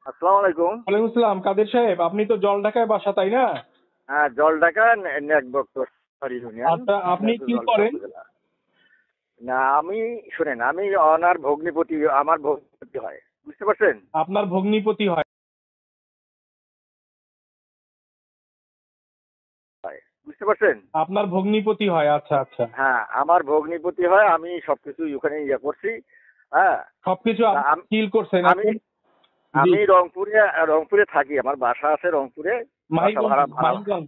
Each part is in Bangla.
আসসালামু আলাইকুম। ওয়ালাইকুম আসসালাম। কাদের সাহেব, আপনি তো জলঢাকায় বাসা, তাই না? হ্যাঁ, জলঢাকা নেকবক্তর ইউনিয়ন, আচ্ছা, আপনি কি জলঢাকা করেন? উপজেলা। না, আমি শুনেন, আমি অনার ভগ্নিপতি, আমার ভগ্নিপতি হয়, বুঝতে পারছেন? আপনার ভগ্নিপতি হয়? হয়, বুঝতে পারছেন? আপনার ভগ্নিপতি হয়, আচ্ছা আচ্ছা। হ্যাঁ, আমার ভগ্নিপতি হয়। আমি সবকিছু ওখানে ইয়ে করছি। হ্যাঁ, সবকিছু তা আপনি ফিল করছেন আমি এখন? জি। আমি রংপুরে রংপুরে থাকি। আমার বাসা আছে রংপুরে। বাসা মাহিগঞ্জ, ভাড়া মাহিগঞ্জ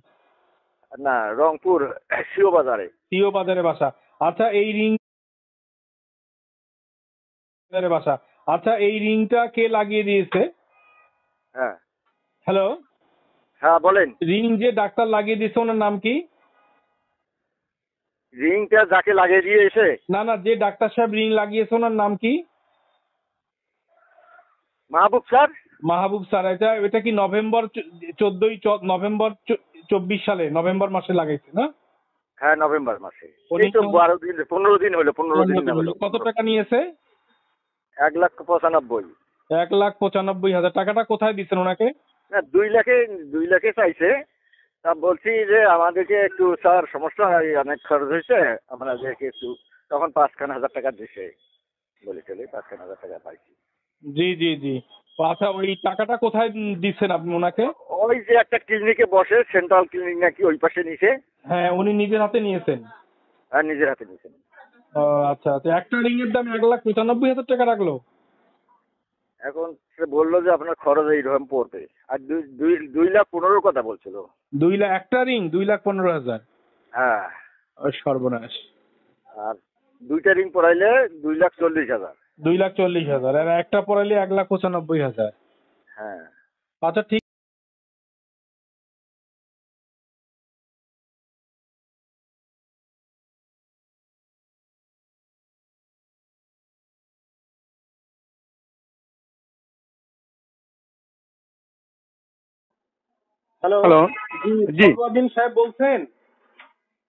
না, রংপুর শিও বাজারে। সিও বাজারে বাসা। আচ্ছা, এই রিং বাজারে বাসা। আচ্ছা, এই রিংটা কে লাগিয়ে দিয়েছে? হ্যাঁ, হ্যালো। হ্যাঁ বলেন। রিং যে ডাক্তার লাগিয়ে দিয়েছে ওনার নাম কি? রিংটা যাকে লাগিয়ে দিয়ে এসে না না, যে ডাক্তার সাহেব রিং লাগিয়েছে ওনার নাম কি? মাহবুব স্যার। মাহবুব স্যার। এটা এটা কি নভেম্বর 14 নভেম্বর 24 সালে নভেম্বর মাসে লাগাইছে না? হ্যাঁ, নভেম্বর মাসে। উনি এই তো 12 দিন, 15 দিন হলো, 15 দিন না হলো। কত টাকা নিয়েছে? 1,95,000। 1,95,000 টাকাটা কোথায় দিচ্ছেন ওনাকে? না, 2 লাখে চাইছে। তা বলছি যে আমাদেরকে একটু স্যার সমস্যা হয়, অনেক খরচ হয়েছে, আমাদেরকে একটু, তখন 5,000 টাকা দিছে, বলে চলে 5,000 টাকা পাইছি। জি জি জি। আচ্ছা, ওই টাকাটা কোথায় দিচ্ছেন আপনি ওনাকে? ওই যে একটা ক্লিনিকে বসে, সেন্ট্রাল ক্লিনিক নাকি, ওই পাশে নিছে। হ্যাঁ, উনি নিজের হাতে নিয়েছেন। আর নিজের হাতে নিছেন। ও আচ্ছা আচ্ছা, একটা রিং এর দাম 1,95,000 টাকা রাখলো? এখন সে বললো যে আপনার খরচ এইরকম পড়বে। আর 2,15,000 কথা বলছিল। 2 লাখ একটা রিং? 2,15,000? হ্যাঁ। সর্বনাশ। আর 2টা রিং পড়াইলে 2,40,000। 2,40,000 আর একটা পড়াইলে 1,95,000। হ্যাঁ। আচ্ছা, ঠিক। হ্যালো। হ্যালো। জি, জি। ফরওয়ার্ডিন সাহেব বলছেন?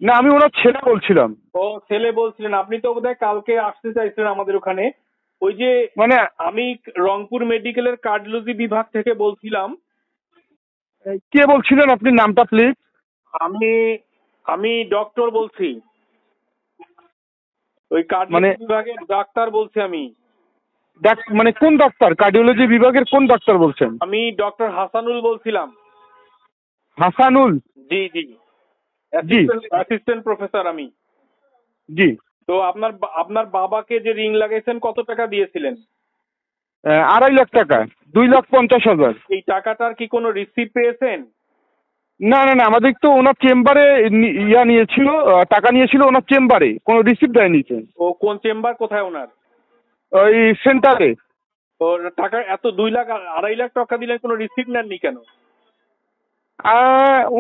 না, আমি ওনার ছেলে বলছিলাম। ও, ছেলে বলছিলেন। আপনি তো বোধহয় কালকে আসতে চাইছিলেন আমাদের ওখানে। ওই যে মানে আমি রংপুর মেডিকেলের কার্ডিওলজি বিভাগ থেকে বলছিলাম। কে বলছিলেন আপনি, নামটা প্লিজ? আমি আমি ডক্টর বলছি, ওই মানে কার্ডিওলজি বিভাগের ডাক্তার বলছি আমি। মানে কোন ডাক্তার, কার্ডিওলজি বিভাগের কোন ডাক্তার বলছেন? আমি ডক্টর হাসানুল বলছিলাম। হাসানুল? জি জি। জি অ্যাসিস্ট্যান্ট প্রফেসর আমি। জি। তো আপনার বাবাকে যে রিং লাগাইছেন কত টাকা দিয়েছিলেন? 2.5 লাখ টাকা। 2,50,000। এই টাকাটার কি কোনো রিসিপ্ট পেয়েছেন? না না না, আমাদের তো ওনার চেম্বারে নিয়েছিল, টাকা নিয়েছিল ওনার চেম্বারে, কোনো রিসিপ্ট দেয়নি তো। ও কোন চেম্বার, কোথায় ওনার? ওই সেন্টারে। ও টাকা এত 2 লাখ 2.5 লাখ টাকা দিলেন, কোনো রিসিপ্ট নেননি কেন?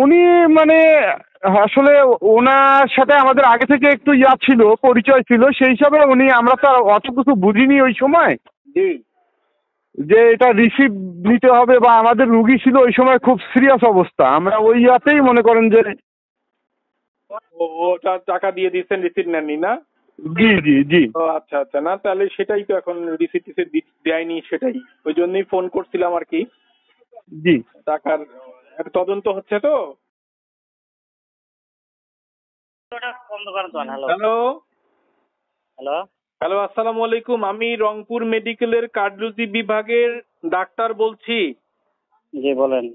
উনি মানে আসলে ওনার সাথে আমাদের আগে থেকে একটু ছিল, পরিচয় ছিল, সেই হিসাবে উনি, আমরা তো আর অত কিছু বুঝিনি ওই সময় জি। যে এটা রিসিভ নিতে হবে, বা আমাদের রুগী ছিল ওই সময় খুব সিরিয়াস অবস্থা, আমরা ওই ইয়াতেই মনে করেন যে। ওটা টাকা দিয়ে দিচ্ছেন, রিসিপ্ট নেননি না? জি জি জি। ও আচ্ছা আচ্ছা। না, তাহলে সেটাই তো এখন রিসিপ্ট দেয়নি, সেটাই ওই জন্যই ফোন করছিলাম আর কি। জি। টাকার একটা তদন্ত হচ্ছে তো। হ্যালো। হ্যালো। হ্যালো। হ্যালো, আসসালামু আলাইকুম। আমি রংপুর মেডিকেলের কার্ডিওলজি বিভাগের ডাক্তার বলছি। জি বলেন।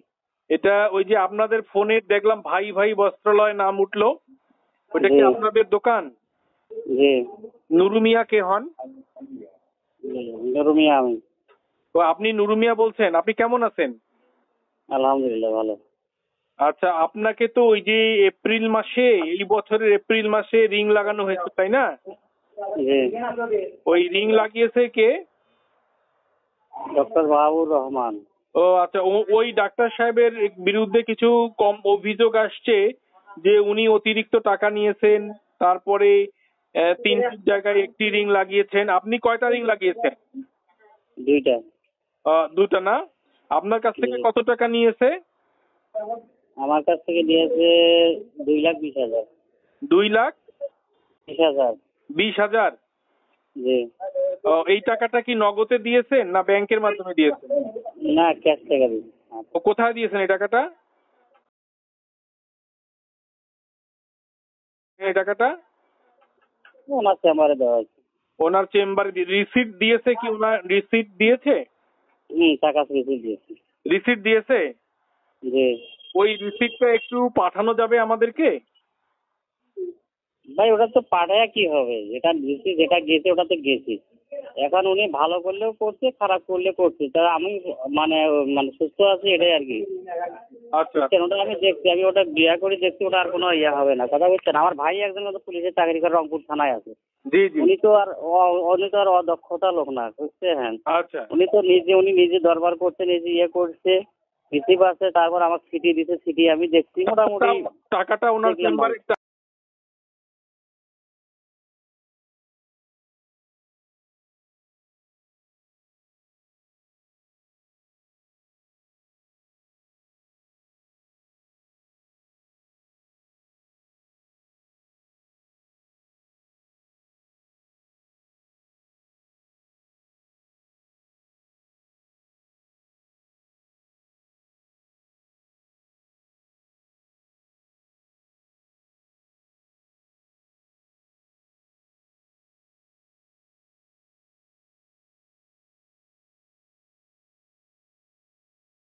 এটা ওই যে আপনাদের ফোনে দেখলাম ভাই ভাই বস্ত্রালয় নাম উঠলো, ওইটা কি জি আপনাদের দোকান? জি নুরু মিয়া কে হন? জি, নুরুমিয়া আমি। তো আপনি নুরু মিয়া বলছেন। আপনি কেমন আছেন? আলহামদুলিল্লাহ ভালো। আচ্ছা, আপনাকে তো ওই যে এপ্রিল মাসে, এই বছরের এপ্রিল মাসে রিং লাগানো হয়েছে, তাই না? জি। ওই রিং লাগিয়েছে কে? ডক্টর মাহবুব রহমান। ও আচ্ছা, ওই ডাক্তার সাহেবের বিরুদ্ধে কিছু কম অভিযোগ আসছে যে উনি অতিরিক্ত টাকা নিয়েছেন, তারপরে 3 জায়গায় একটি রিং লাগিয়েছেন। আপনি কয়টা রিং লাগিয়েছেন? 2টা। 2টা না? আপনার কাছ থেকে জি। কত টাকা নিয়েছে? আমার কাছ থেকে দিয়েছে 2,20,000। 2,20,000? 20,000। জি। এই টাকাটা কি নগদে দিয়েছেন না ব্যাংকের মাধ্যমে দিয়েছেন? না, ক্যাশ টাকা দিই। ও কোথায় দিয়েছেন এই টাকাটা? এই টাকাটা ওনার চেম্বারে দেওয়া হয়েছে। ওনার চেম্বারে রিসিট দিয়েছে কি? ওনার রিসিট দিয়েছে? টাকা রিসিভ দিয়েছি। রিসিট দিয়েছে? জি ওই রিসিটটা একটু পাঠানো যাবে আমাদেরকে? ভাই, ওটা তো পাঠায় কি হবে? যেটা দিয়েছি, যেটা গেছে ওটা তো গেছি। এখন উনি ভালো করলেও করছে, খারাপ করলে করছে। তা আমি মানে মানে সুস্থ আছি, এটাই আর কি। আচ্ছা বুঝছেন? ওটা আমি দেখছি, আমি ওটা বিয়া করে দেখছি, ওটা আর কোনো ইয়ে হবে না। কথা বুঝছেন? আমার ভাই একজন তো পুলিশের চাকরি করে রংপুর থানায় আছে। জি জি উনি তো আর অদক্ষতা লোক না, বুঝছেন? আচ্ছা উনি নিজে দরবার করছে, নিজে ইয়ে করছে, রিসিভ আছে, তারপর আমাকে সিটি দিছে, সিটি আমি দেখছি, মোটামুটি টাকাটা ওনার দেখলাম ভালো। চেম্বারে